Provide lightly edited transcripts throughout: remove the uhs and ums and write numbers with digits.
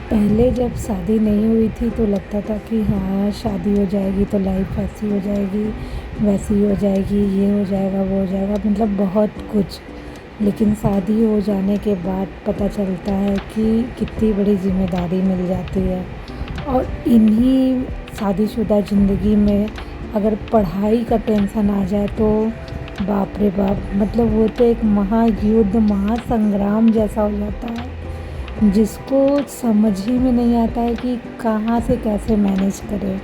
पहले जब शादी नहीं हुई थी तो लगता था कि हाँ शादी हो जाएगी तो लाइफ ऐसी हो जाएगी, वैसी हो जाएगी, ये हो जाएगा, वो हो जाएगा, मतलब बहुत कुछ। लेकिन शादी हो जाने के बाद पता चलता है कि कितनी बड़ी ज़िम्मेदारी मिल जाती है। और इन्हीं शादीशुदा ज़िंदगी में अगर पढ़ाई का टेंशन आ जाए तो बाप रे बाप, मतलब वो तो एक महायुद्ध, महासंग्राम जैसा हो जाता है जिसको समझ ही में नहीं आता है कि कहाँ से कैसे मैनेज करें।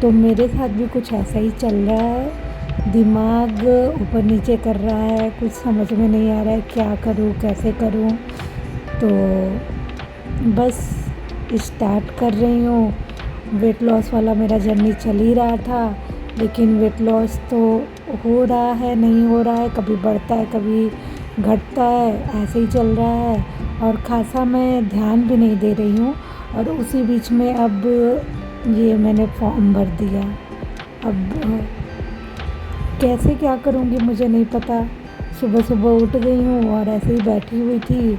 तो मेरे साथ भी कुछ ऐसा ही चल रहा है, दिमाग ऊपर नीचे कर रहा है, कुछ समझ में नहीं आ रहा है क्या करूँ, कैसे करूँ। तो बस स्टार्ट कर रही हूँ। वेट लॉस वाला मेरा जर्नी चल ही रहा था, लेकिन वेट लॉस तो हो रहा है, नहीं हो रहा है, कभी बढ़ता है कभी घटता है, ऐसे ही चल रहा है। और ख़ासा मैं ध्यान भी नहीं दे रही हूँ। और उसी बीच में अब ये मैंने फॉर्म भर दिया। अब कैसे क्या करूँगी मुझे नहीं पता। सुबह सुबह उठ गई हूँ और ऐसे ही बैठी हुई थी,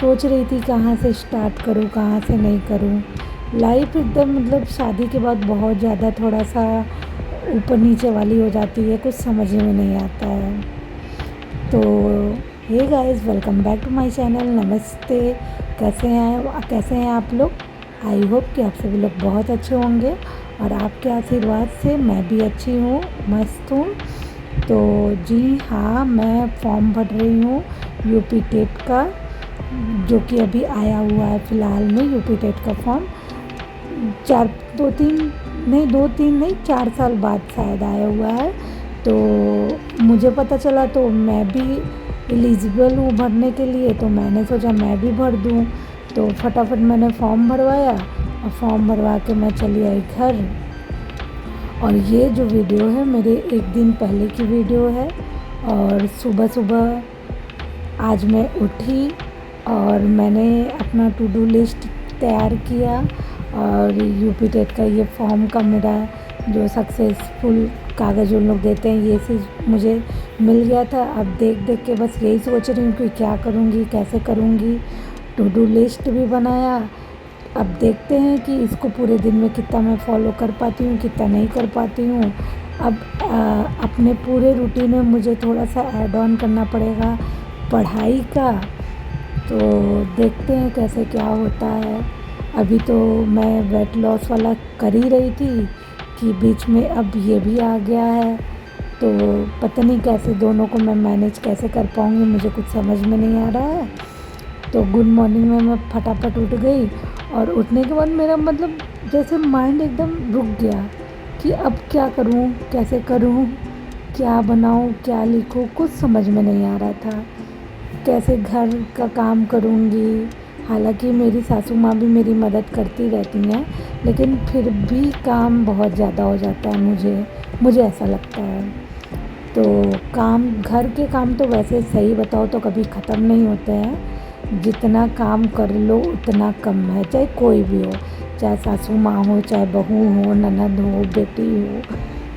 सोच रही थी कहाँ से स्टार्ट करूँ, कहाँ से नहीं करूँ। लाइफ एकदम, मतलब शादी के बाद बहुत ज़्यादा थोड़ा सा ऊपर नीचे वाली हो जाती है, कुछ समझ में नहीं आता है। तो hey guys, welcome back to my channel. नमस्ते, कैसे हैं आप लोग। आई होप कि आप सभी लोग बहुत अच्छे होंगे और आपके आशीर्वाद से मैं भी अच्छी हूँ, मस्त हूँ। तो जी हाँ, मैं फॉर्म भर रही हूँ यूपी टेट का, जो कि अभी आया हुआ है फ़िलहाल में। यूपी टेट का फॉर्म 4 साल बाद शायद आया हुआ है। तो मुझे पता चला तो मैं भी एलिजिबल हूँ भरने के लिए, तो मैंने सोचा मैं भी भर दूँ। तो फटाफट मैंने फॉर्म भरवाया और फॉर्म भरवा के मैं चली आई घर। और ये जो वीडियो है मेरे एक दिन पहले की वीडियो है। और सुबह सुबह आज मैं उठी और मैंने अपना टू डू लिस्ट तैयार किया और यूपी टेट का ये फॉर्म का मेरा जो सक्सेसफुल कागज़ उन लोग देते हैं, ये चीज़ मुझे मिल गया था। अब देख देख के बस यही सोच रही हूँ कि क्या करूँगी, कैसे करूँगी। टू डू लिस्ट भी बनाया। अब देखते हैं कि इसको पूरे दिन में कितना मैं फॉलो कर पाती हूँ, कितना नहीं कर पाती हूँ। अब अपने पूरे रूटीन में मुझे थोड़ा सा ऐड ऑन करना पड़ेगा पढ़ाई का। तो देखते हैं कैसे क्या होता है। अभी तो मैं वेट लॉस वाला कर ही रही थी कि बीच में अब ये भी आ गया है। तो पता नहीं कैसे दोनों को मैं मैनेज कैसे कर पाऊँगी, मुझे कुछ समझ में नहीं आ रहा है। तो गुड मॉर्निंग में मैं फटाफट उठ गई और उठने के बाद मेरा, मतलब जैसे माइंड एकदम रुक गया कि अब क्या करूँ, कैसे करूँ, क्या बनाऊँ, क्या लिखूँ, कुछ समझ में नहीं आ रहा था। कैसे घर का काम करूँगी। हालांकि मेरी सासू माँ भी मेरी मदद करती रहती हैं, लेकिन फिर भी काम बहुत ज़्यादा हो जाता है मुझे ऐसा लगता है। तो काम, घर के काम तो वैसे सही बताओ तो कभी ख़त्म नहीं होते हैं। जितना काम कर लो उतना कम है, चाहे कोई भी हो, चाहे सासू माँ हो, चाहे बहू हो, ननद हो, बेटी हो,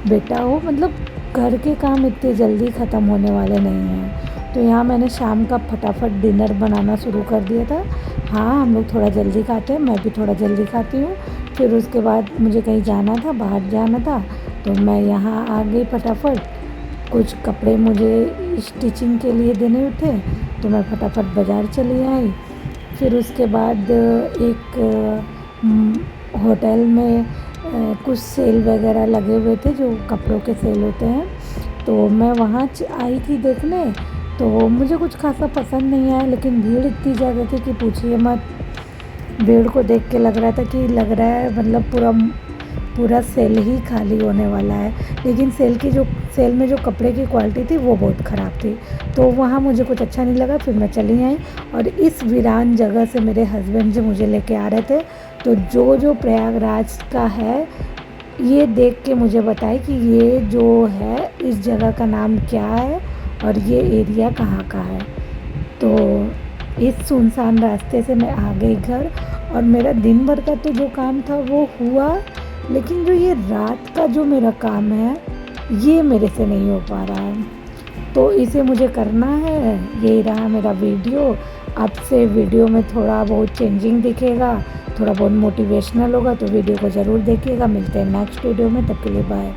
बेटा हो, मतलब घर के काम इतने जल्दी ख़त्म होने वाले नहीं हैं। तो यहाँ मैंने शाम का फटाफट डिनर बनाना शुरू कर दिया था। हाँ, हम लोग थोड़ा जल्दी खाते हैं, मैं भी थोड़ा जल्दी खाती हूँ। फिर उसके बाद मुझे कहीं जाना था, बाहर जाना था, तो मैं यहाँ आ गई फटाफट। कुछ कपड़े मुझे स्टिचिंग के लिए देने थे, तो मैं फटाफट बाज़ार चली आई। फिर उसके बाद एक होटल में कुछ सेल वगैरह लगे हुए थे, जो कपड़ों के सेल होते हैं, तो मैं वहाँ आई थी देखने। तो मुझे कुछ खासा पसंद नहीं आया, लेकिन भीड़ इतनी ज़्यादा थी कि पूछिए मत। भीड़ को देख के लग रहा था कि लग रहा है मतलब पूरा सेल ही खाली होने वाला है। लेकिन सेल में जो कपड़े की क्वालिटी थी वो बहुत ख़राब थी, तो वहाँ मुझे कुछ अच्छा नहीं लगा। फिर मैं चली आई और इस वीरान जगह से मेरे हस्बैंड जो मुझे लेके आ रहे थे, तो जो प्रयागराज का है, ये देख के मुझे बताए कि ये जो है इस जगह का नाम क्या है और ये एरिया कहाँ का है। तो इस सुनसान रास्ते से मैं आ गई घर और मेरा दिन भर का तो जो काम था वो हुआ, लेकिन जो ये रात का जो मेरा काम है ये मेरे से नहीं हो पा रहा है। तो इसे मुझे करना है। यही रहा मेरा वीडियो। अब से वीडियो में थोड़ा बहुत चेंजिंग दिखेगा, थोड़ा बहुत मोटिवेशनल होगा तो वीडियो को ज़रूर देखिएगा। मिलते हैं नेक्स्ट वीडियो में, तब के लिए बाय।